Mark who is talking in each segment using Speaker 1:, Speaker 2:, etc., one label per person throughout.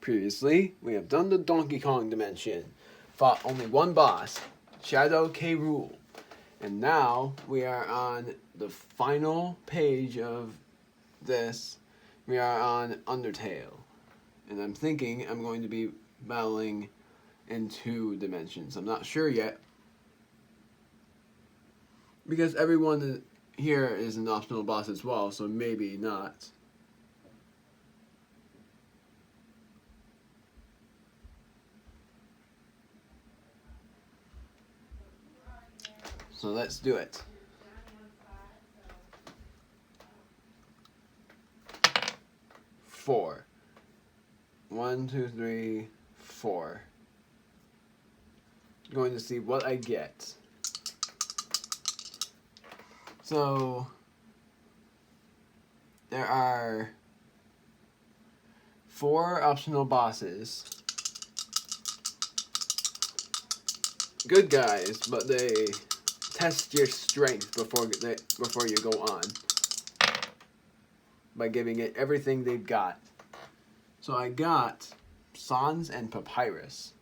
Speaker 1: Previously, we have done the Donkey Kong dimension, fought only one boss, Shadow K. Rool, and now we are on the final page of this. We are on Undertale, and I'm thinking I'm going to be battling in 2 dimensions. I'm not sure yet, because everyone here is an optional boss as well, so maybe not. So let's do it. Four. 1, 2, 3, 4. Going to see what I get. So there are 4 optional bosses. Good guys, but they test your strength before you go on by giving it everything they've got. So I got Sans and Papyrus.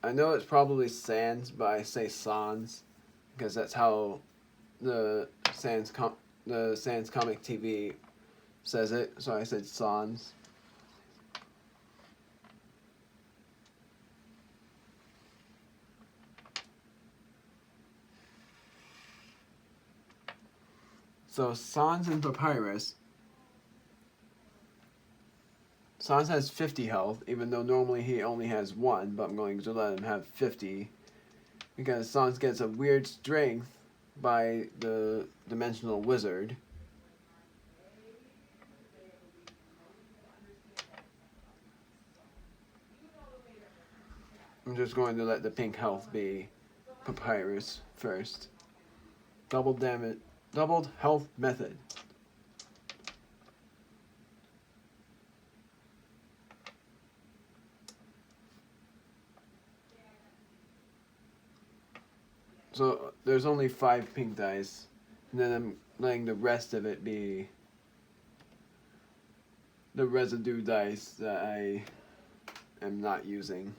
Speaker 1: I know it's probably Sans, but I say Sans because that's how the Sans comic TV says it. So I said Sans. So Sans and Papyrus. Sans has 50 health, even though normally he only has 1, but I'm going to let him have 50. Because Sans gets a weird strength by the Dimensional Wizard. I'm just going to let the pink health be Papyrus first. Doubled health method. So there's only 5 pink dice, and then I'm letting the rest of it be the residue dice that I am not using.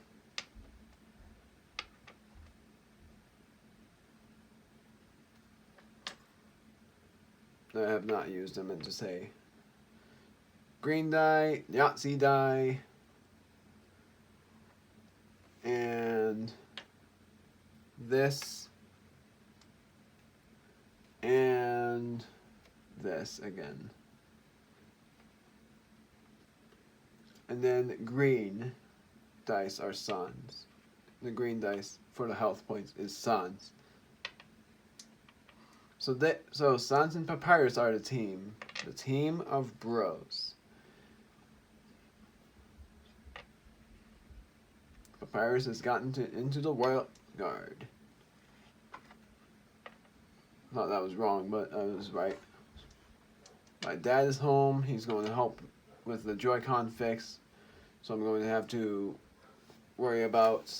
Speaker 1: I have not used them, and to say green die, Yahtzee die, and this, and this again. And then green dice are Sans. The green dice for the health points is Sans. So Sans and Papyrus are the team of bros. Papyrus has gotten into the Royal Guard. Thought that was wrong, but I was right. My dad is home. He's going to help with the Joy-Con fix, so I'm going to have to worry about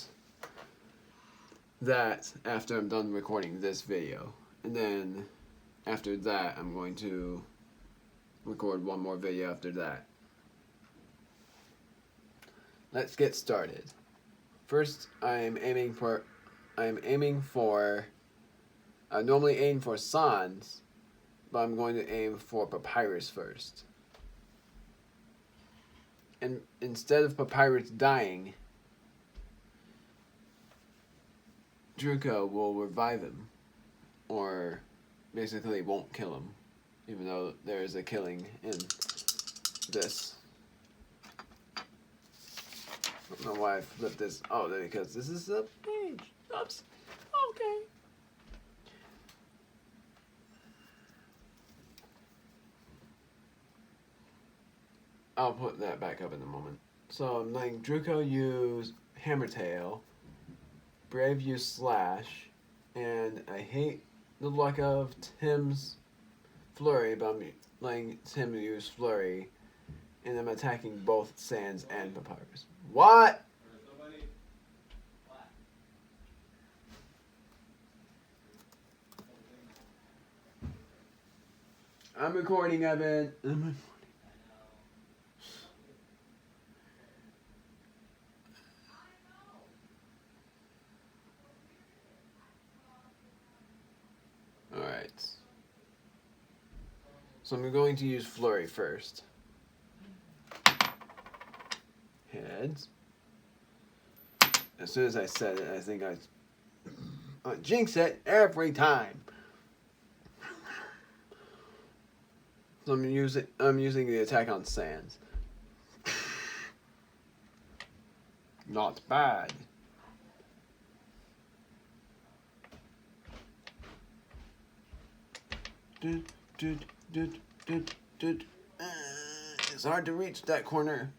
Speaker 1: that after I'm done recording this video. And then after that, I'm going to record one more video after that. Let's get started. First, I normally aim for Sans, but I'm going to aim for Papyrus first. And instead of Papyrus dying, Druko will revive him. Or basically won't kill him, even though there is a killing in this. I don't know why I flipped this. Oh, because this is a page. Oops. Okay. I'll put that back up in a moment. So I'm letting Druko use Hammer Tail, Brave use Slash, and I hate the luck of Tim's Flurry, but I'm letting Tim use Flurry, and I'm attacking both Sans and Papyrus. What? I'm recording, Evan. So I'm going to use Flurry first. Heads. As soon as I said it, I think I jinx it every time. So I'm using the attack on Sands. Not bad. It's hard to reach that corner.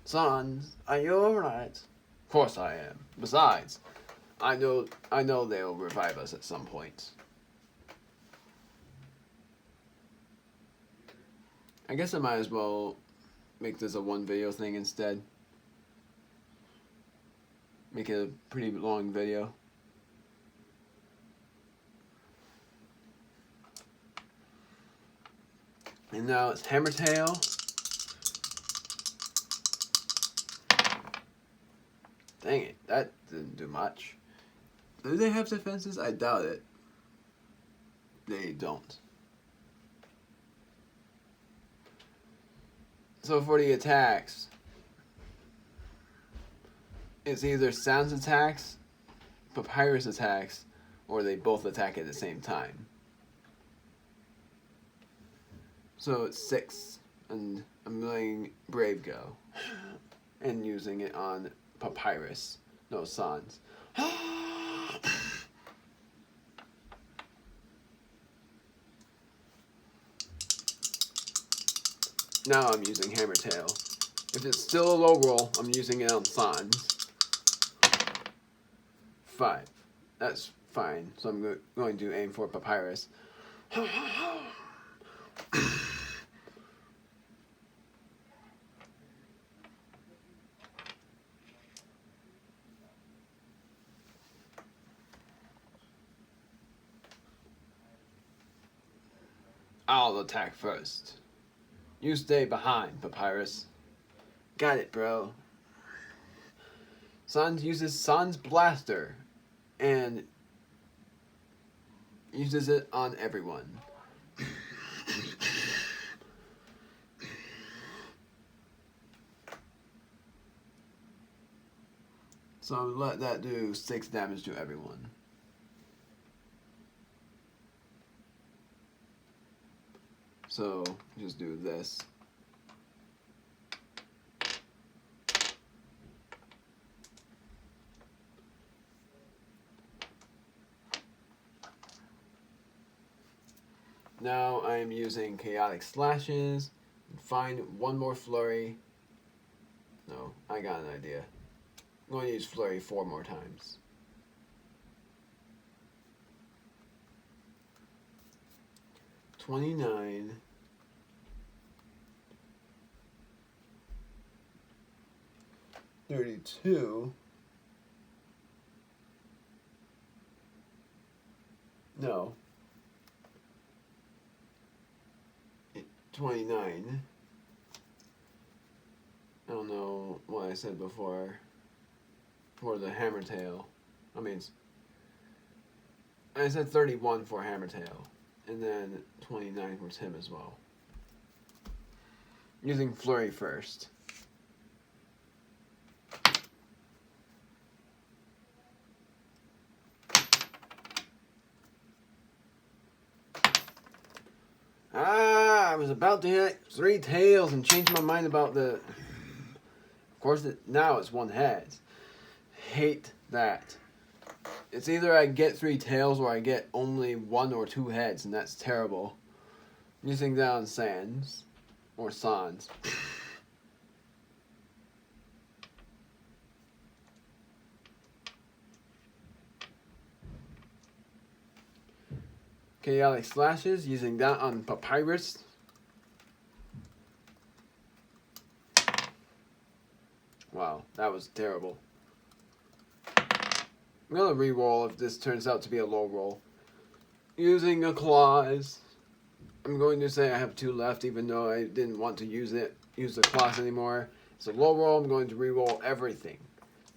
Speaker 1: Sons, are you alright? Of course I am. Besides, I know they'll revive us at some point. I guess I might as well make this a one video thing instead. Make it a pretty long video. And now it's Hammertail. Dang it, that didn't do much. Do they have defenses? I doubt it. They don't. So for the attacks, it's either Sounds attacks, Papyrus attacks, or they both attack at the same time. So it's 6, and I'm letting Brave go, and using it on Papyrus. No, Sans. Now I'm using Hammertail. If it's still a low roll, I'm using it on Sans. 5. That's fine. So I'm going to aim for Papyrus. I'll attack first. You stay behind, Papyrus. Got it, bro. Sans uses Sans Blaster and uses it on everyone. So I'm gonna let that do 6 damage to everyone. So just do this. Now I am using Chaotic Slashes. Find one more Flurry. No, I got an idea. I'm going to use Flurry 4 more times. $29. $32. No. 29. I don't know what I said before. For the Hammertail. I said 31 for Hammertail. And then 29 for Tim as well. Using Flurry first. I was about to hit 3 tails and change my mind about the... Of course, now it's 1 head. Hate that. It's either I get 3 tails or I get only 1 or 2 heads, and that's terrible. I'm using that on Sans. Or Sans. Chaotic Slashes, using that on Papyrus. Wow, that was terrible. I'm gonna re-roll if this turns out to be a low roll. Using a Claws. I'm going to say I have 2 left, even though I didn't want to use the Claws anymore. It's a low roll, I'm going to re-roll everything.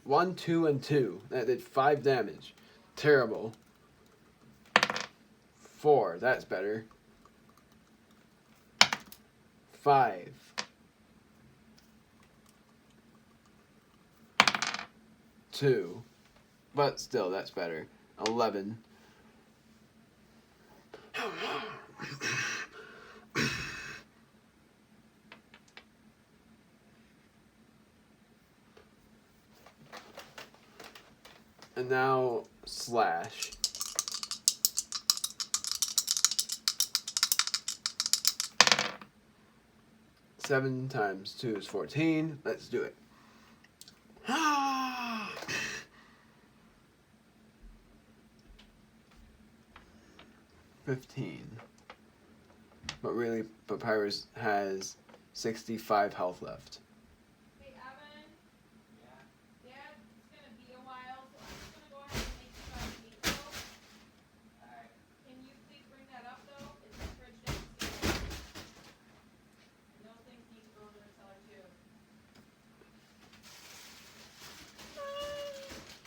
Speaker 1: 1, 2, and 2. That did 5 damage. Terrible. 4. That's better. 5. 2. But still, that's better. 11. And now slash. Seven times 2 is 14. Let's do it. 15. But really, Papyrus has 65 health left.
Speaker 2: Hey, Evan? Yeah? Dad, it's going to be a while, so I'm just going to go ahead and make you guys meatloaf. Alright. Can you please bring that up, though? It's in the fridge downstairs. And those things need to go to the cellar, too.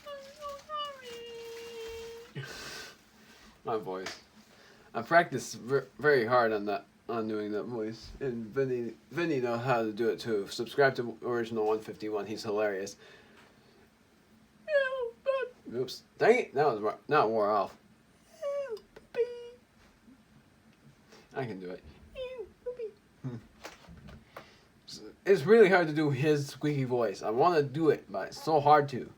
Speaker 2: I'm so sorry.
Speaker 1: My voice. I practiced very hard on that, on doing that voice, and Vinny knows how to do it too. Subscribe to Original 151. He's hilarious. Oops! Dang it! Now it wore off. I can do it. It's really hard to do his squeaky voice. I want to do it, but it's so hard to.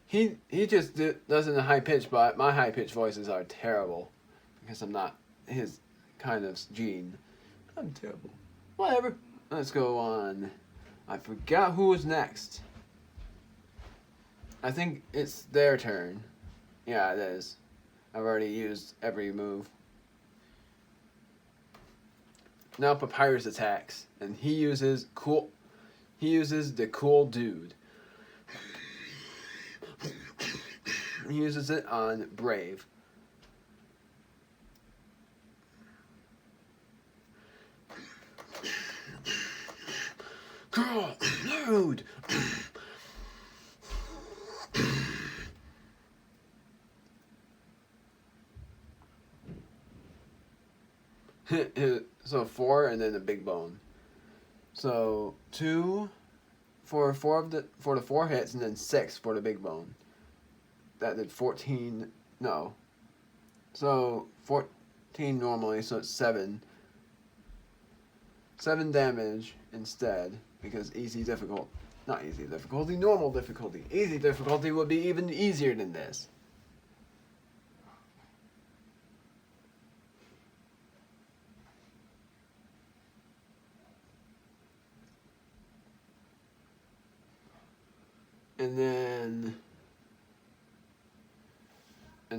Speaker 1: He just does it in a high pitch, but my high pitched voices are terrible because I'm not his kind of gene. I'm terrible. Whatever. Let's go on. I forgot who was next. I think it's their turn. Yeah, it is. I've already used every move. Now Papyrus attacks, and he uses the cool dude. He uses it on Brave. Girl, load. So 4 and then a big bone. So 2 for the 4 hits and then 6 for the big bone. That did 14. No. So 14 normally, so it's 7. 7 damage instead, because not easy difficulty, normal difficulty. Easy difficulty would be even easier than this. And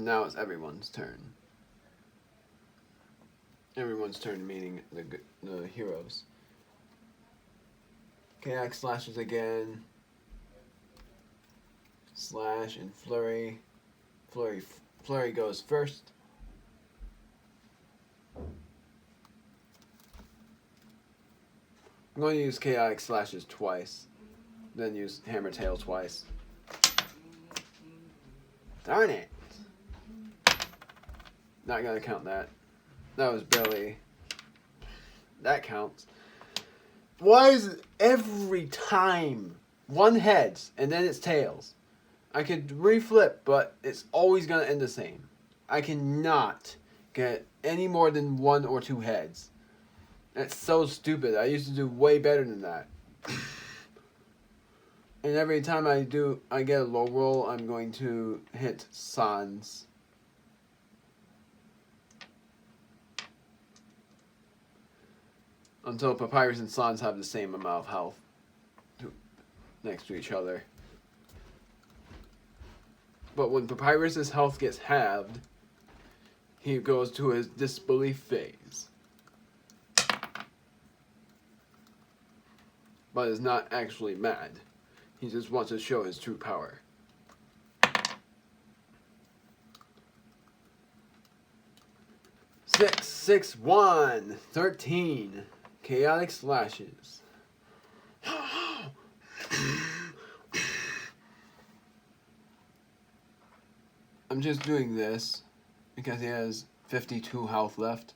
Speaker 1: now it's everyone's turn. Everyone's turn, meaning the heroes. KX slashes again. Slash and flurry. Flurry goes first. I'm going to use chaotic slashes twice. Then use hammer tail twice. Darn it! Not gonna count that. That was barely. That counts. Why is it every time one heads and then it's tails? I could reflip, but it's always gonna end the same. I cannot get any more than 1 or 2 heads. That's so stupid. I used to do way better than that. And every time I get a low roll, I'm going to hit Sans. Until Papyrus and Sans have the same amount of health next to each other. But when Papyrus's health gets halved, he goes to his disbelief phase. But is not actually mad. He just wants to show his true power. Six, 6, 1, 13. Chaotic slashes. I'm just doing this because he has 52 health left.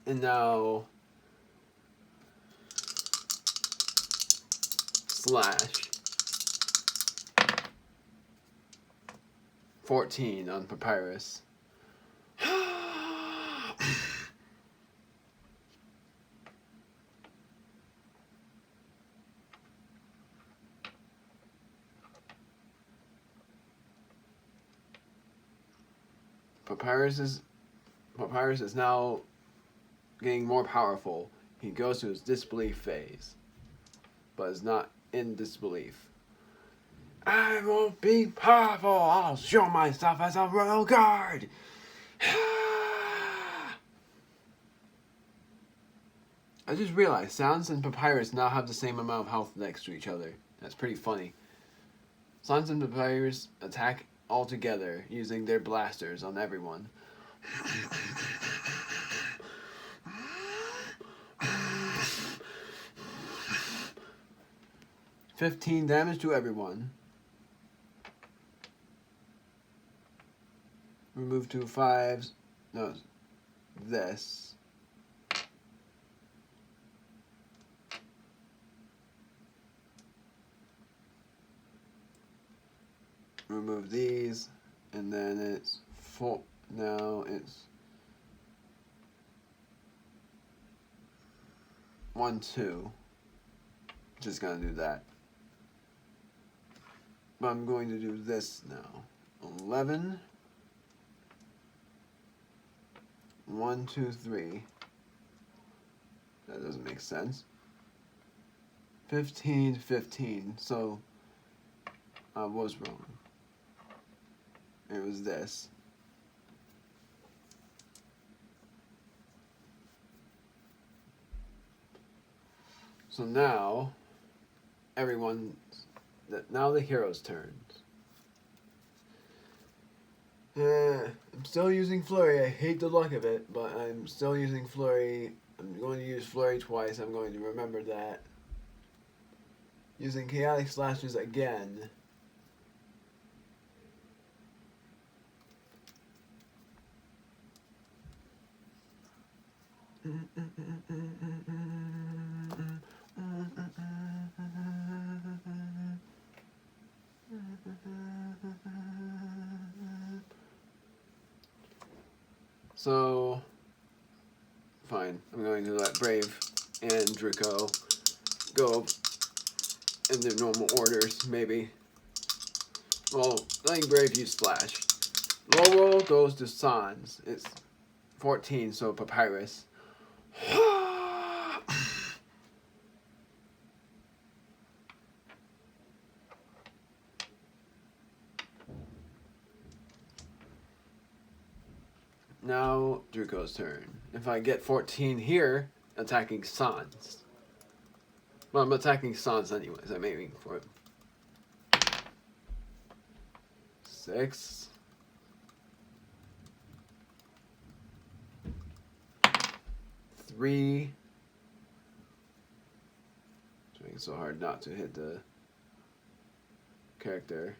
Speaker 1: And now slash 14 on Papyrus. Papyrus is now getting more powerful. He goes to his disbelief phase, but is not in disbelief. I will be powerful. I'll show myself as a royal guard. I just realized Sans and Papyrus now have the same amount of health next to each other. That's pretty funny. Sans and Papyrus attack all together using their blasters on everyone. 15 damage to everyone. Remove 2 5s. No, this. Remove these, and then it's full. Now it's 1 2. Just gonna do that. But I'm going to do this now. 11. 1 2 3. That doesn't make sense. 15 15. So I was wrong. It was this. So now, now the hero's turns. I'm still using Flurry. I hate the luck of it, but I'm still using Flurry. I'm going to use Flurry twice. I'm going to remember that. Using Chaotic Slashes again. So, fine. I'm going to let Brave and Draco go in their normal orders, maybe. Well, letting Brave use Splash. Low roll goes to Sans. It's 14, so Papyrus. Now, Draco's turn. If I get 14 here, attacking Sans. Well, I'm attacking Sans anyways. I'm aiming for it. 6. 3. Trying so hard not to hit the character.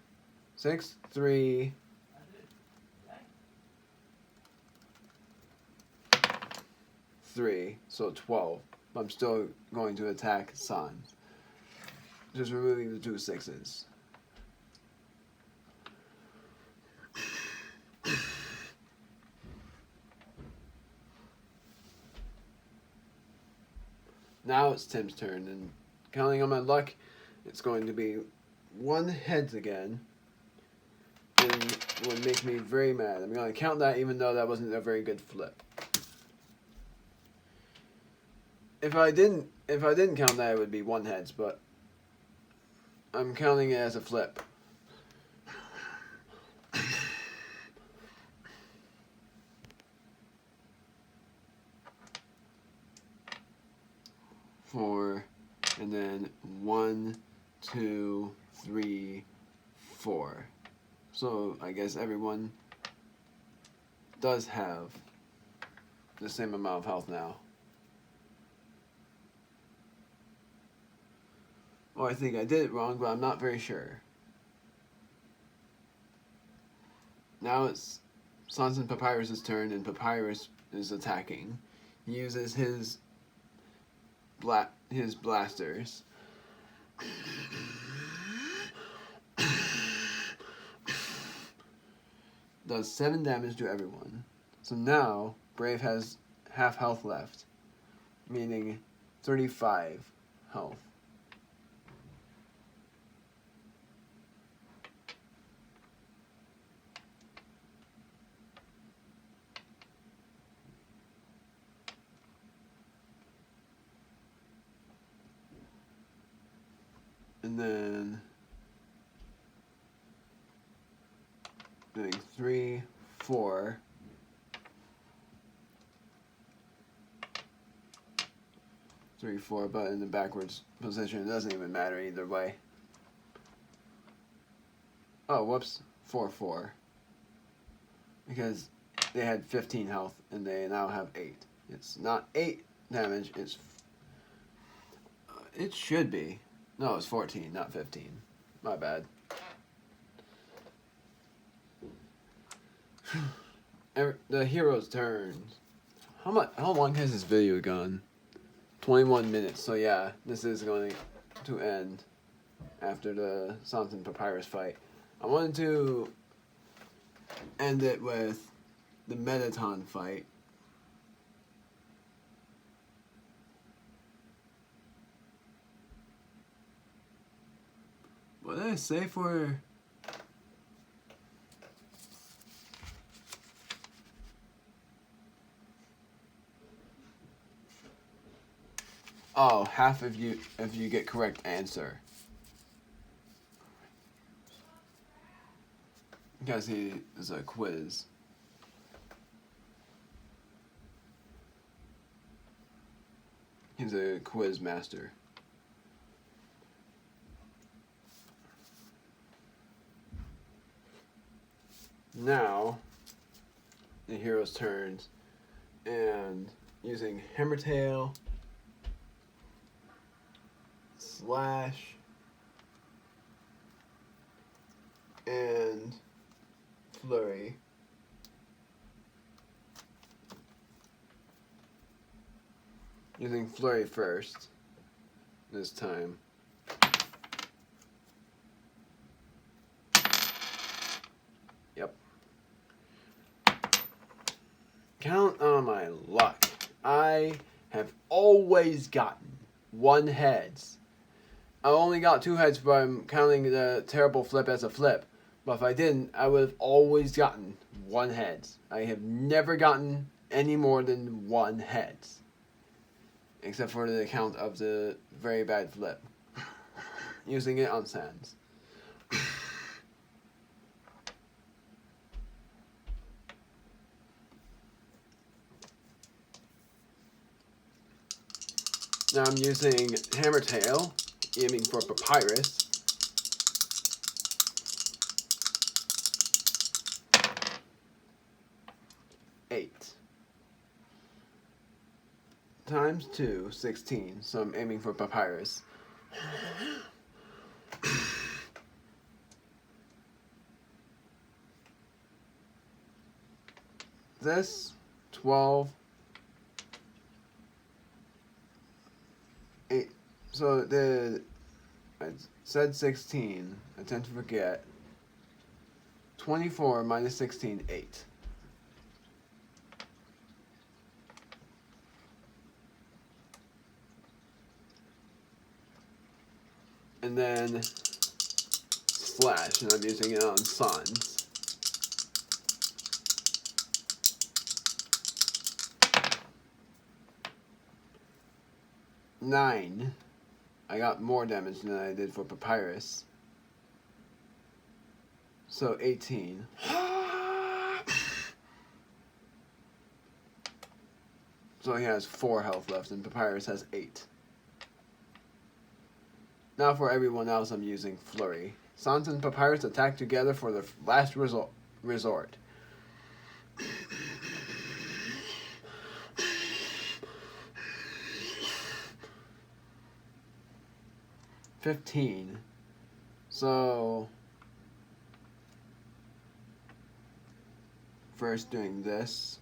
Speaker 1: 6, 3. 3, so 12. I'm still going to attack Sans. Just removing the 2 6s. Now it's Tim's turn, and counting on my luck, it's going to be 1 heads again, and would make me very mad. I'm going to count that even though that wasn't a very good flip. If I didn't count that, it would be 1 heads, but I'm counting it as a flip. 4, and then 1, 2, 3, 4. So I guess everyone does have the same amount of health now. Or I think I did it wrong, but I'm not very sure. Now it's Sans and Papyrus' turn, and Papyrus is attacking. He uses his blasters. Does 7 damage to everyone. So now Brave has half health left, meaning 35 health. And then doing 3, 4. 3, 4, but in the backwards position, it doesn't even matter either way. Oh, whoops, 4, 4. Because they had 15 health, and they now have 8. It's not 8 damage, it should be. No, it's 14, not 15. My bad. The hero's turn. How long has this video gone? 21 minutes, so yeah, this is going to end after the Sans and Papyrus fight. I wanted to end it with the Metaton fight. What did I say for... Oh, half of you if you get correct answer. Because he is a quiz. He's a quiz master. Now, the hero's turns, and using Hammertail, Slash, and Flurry. Using Flurry first, this time. Yep. Count on my luck. I have always gotten 1 heads. I only got 2 heads, but I'm counting the terrible flip as a flip. But if I didn't, I would have always gotten 1 heads. I have never gotten any more than 1 heads. Except for the account of the very bad flip. Using it on Sans. Now I'm using Hammertail, aiming for Papyrus. Times 2, 16. So I'm aiming for Papyrus. This 12. 8. So I said 16. I tend to forget. 24 minus 16, 8. And then Slash, and I'm using it on Sans. Nine. I got more damage than I did for Papyrus. So 18. So he has 4 health left, and Papyrus has 8. Now for everyone else, I'm using Flurry. Sans and Papyrus attack together for the last resort. 15. So first doing this.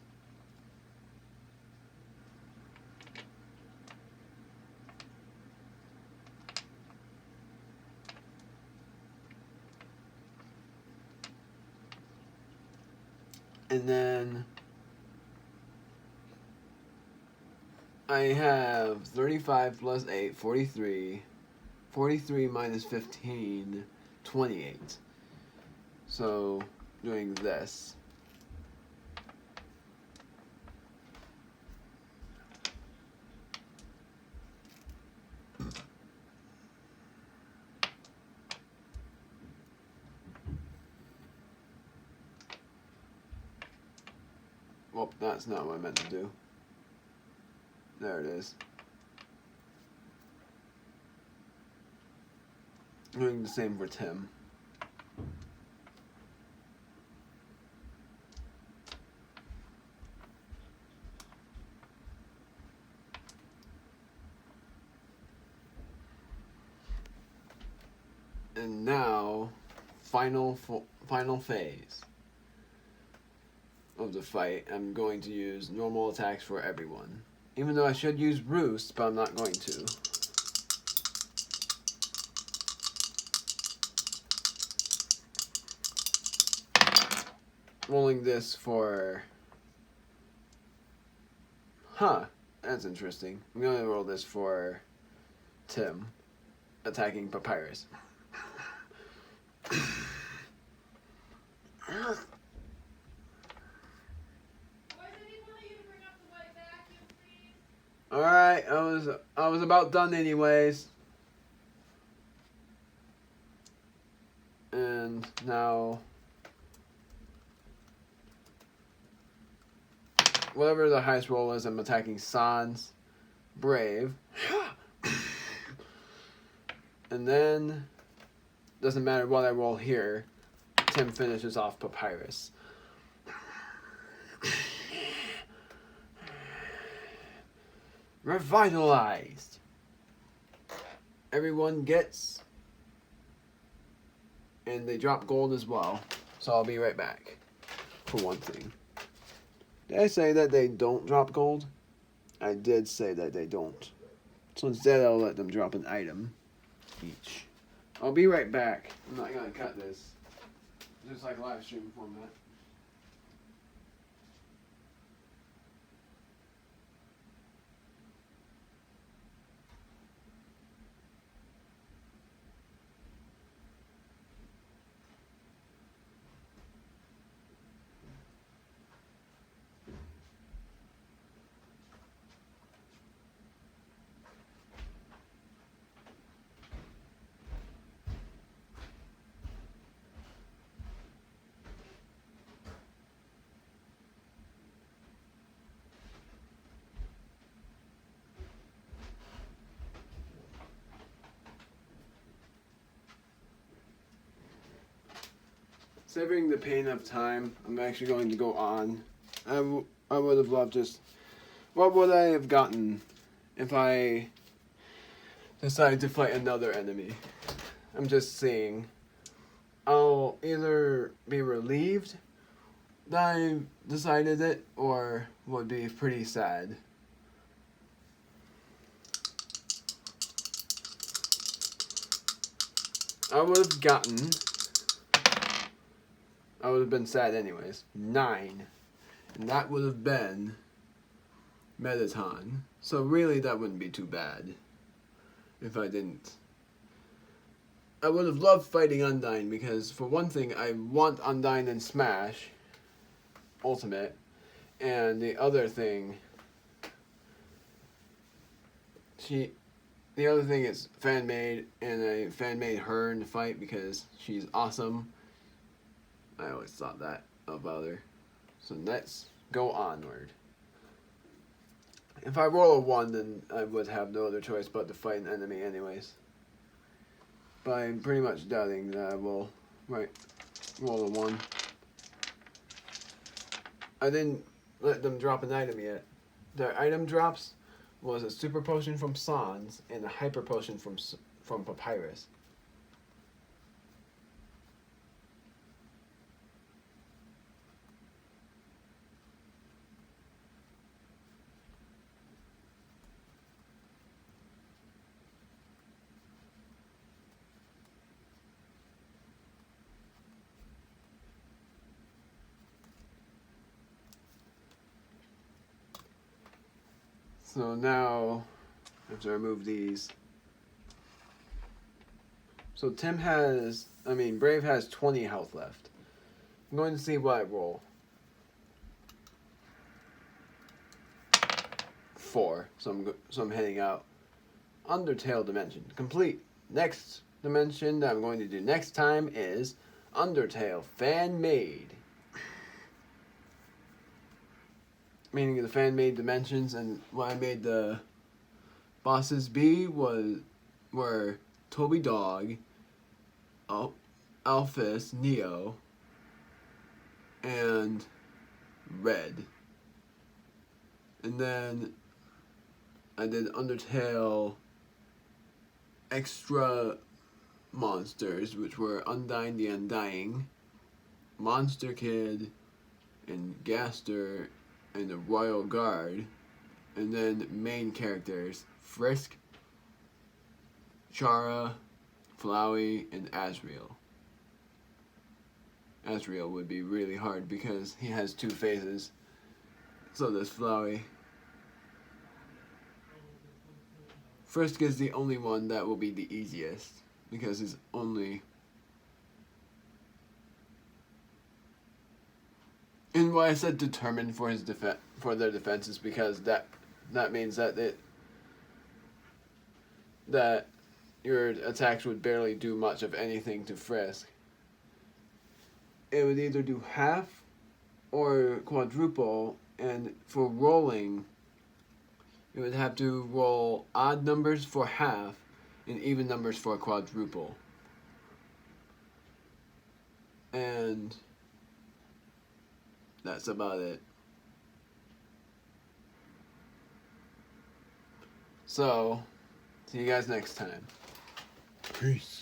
Speaker 1: And then I have 35 plus 8, 43. 43 minus 15, 28. So doing this. Well, that's not what I meant to do. There it is. Doing the same for Tim. And now, final phase of the fight. I'm going to use normal attacks for everyone. Even though I should use Roost, but I'm not going to. Rolling this for... that's interesting. I'm going to roll this for Tim, attacking Papyrus. Alright, I was about done anyways. And now whatever the highest roll is, I'm attacking Sans, Brave. And then doesn't matter what I roll here, Tim finishes off Papyrus. Revitalized. Everyone gets, and they drop gold as well. So I'll be right back for one thing. Did I say that they don't drop gold? I did say that they don't. So instead I'll let them drop an item each. I'll be right back. I'm not going to cut this. Just like live stream format. Saving the pain of time, I'm actually going to go on. I would have loved just... What would I have gotten if I decided to fight another enemy? I'm just saying. I'll either be relieved that I decided it, or would be pretty sad. I would have been sad anyways. 9. And that would have been Mettaton. So really that wouldn't be too bad if I didn't. I would have loved fighting Undyne because for one thing I want Undyne in Smash Ultimate, and the other thing is fan made, and I fan made her in the fight because she's awesome. I always thought that about her. So let's go onward. If I roll a 1, then I would have no other choice but to fight an enemy anyways. But I'm pretty much doubting that I will roll a 1. I didn't let them drop an item yet. Their item drops was a super potion from Sans and a hyper potion from Papyrus. So now, after I remove these, so Brave has 20 health left. I'm going to see what I roll. 4, so I'm heading out. Undertale dimension complete. Next dimension that I'm going to do next time is Undertale fan made. Meaning the fan made dimensions, and what I made the bosses be were Toby Dog, Alphys, Neo, and Red. And then I did Undertale extra monsters, which were Undyne the Undying, Monster Kid, and Gaster, and the Royal Guard. And then main characters, Frisk, Chara, Flowey, and Asriel. Asriel would be really hard because he has 2 phases. So does Flowey. Frisk is the only one that will be the easiest because he's only. And why I said determined for his for their defense is because that means that your attacks would barely do much of anything to Frisk. It would either do half or quadruple, and for rolling, you would have to roll odd numbers for half and even numbers for a quadruple. And that's about it. So, see you guys next time. Peace.